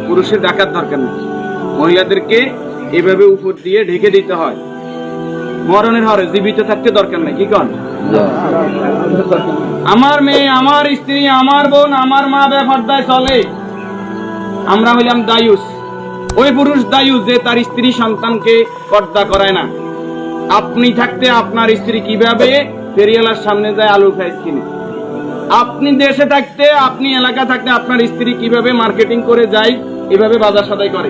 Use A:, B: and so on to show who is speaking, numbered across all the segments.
A: পুরুষের ঢাকার দরকার নেই, মহিলাদেরকে এভাবে উপর দিয়ে ঢেকে দিতে হয়। মরণের হরে জীবিত থাকতে দরকার নেই। কি কন? আমার মেয়ে, আমার স্ত্রী, আমার বোন, আমার মা বেপরদায় চলে, আমরা হইলাম দায়ুস। ওই পুরুষ দায়ুস যে তার স্ত্রী সন্তানকে পর্দা করায় না। আপনি থাকতে আপনার স্ত্রী কিভাবে ফেরিওয়ালার সামনে যায় আলু খাইস কিনে, আপনি দেশে থাকতে, আপনি এলাকা থাকতে আপনার স্ত্রী কিভাবে মার্কেটিং করে যায়, এভাবে বাজার সদাই করে,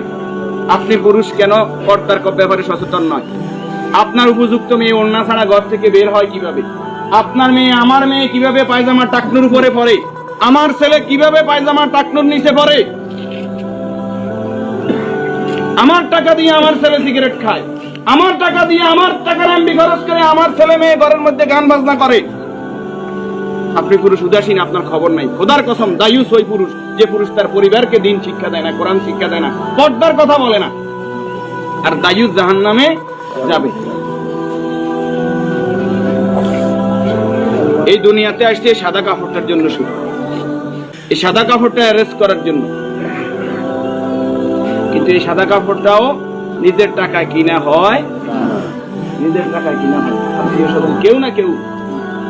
A: আপনি পুরুষ কেন পর্দার ব্যাপারে সচেতন নয়? আপনার উপযুক্ত মেয়ে ওড়না ছাড়া ঘর থেকে বের হয় কিভাবে? আপনার মেয়ে, আমার মেয়ে কিভাবে পায়জামা টাকনুর উপরে পরে? আমার ছেলে কিভাবে পায়জামা টাকনুর নিচে পরে? আমার টাকা দিয়ে আমার ছেলে সিগারেট খায়, আমার টাকা দিয়ে, আমার টাকার এমবি খরচ করে আমার ছেলে মেয়ে ঘরের মধ্যে গান বাজনা করে। আপনি পুরুষ উদাসীন, আপনার খবর নাই। খোদার কসম, দায়ুস ওই পুরুষ যে পুরুষ তার পরিবারকে দিন শিক্ষা দেয় না, কোরআন শিক্ষা দেয় না, পর্দার কথা বলে না। আর দায়ুস জাহান্নামে যাবে। এই দুনিয়াতে আসছে সাদা কাপড়টার জন্য, শুধু এই সাদা কাপড়টা অ্যারেস্ট করার জন্য। কিন্তু এই সাদা কাপড়টাও নিজের টাকায় কিনা হয়, নিজের টাকায় কিনা হয়। কেউ না কেউ,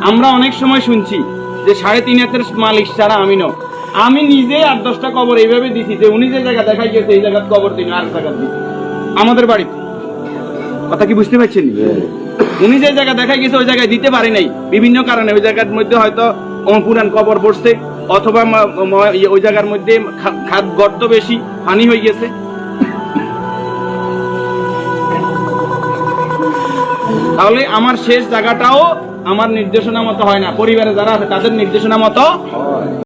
A: আমরা অনেক সময় শুনছি যে 3.5 হাতের মালিক ছাড়া আমি ন, আমি নিজে 8-10টা কবর এইভাবে দিছি যে উনি যে জায়গা দেখাই গেছে এই জায়গা কবর দিন আর জায়গা দিন আমাদের বাড়িতে। কথা কি বুঝতে পারছেন? উনি যে জায়গা দেখাই গেছে ওই জায়গায় দিতে পারে নাই বিভিন্ন কারণে। ওই জায়গার মধ্যে হয়তো পুরান কবর পড়ছে, অথবা ওই জায়গার মধ্যে খাদ গর্ত বেশি, পানি হয়ে গেছে। তাহলে আমার শেষ জায়গাটাও আমার নির্দেশনা মতো হয় না, পরিবারে যারা আছে তাদের নির্দেশনা মতো হয়।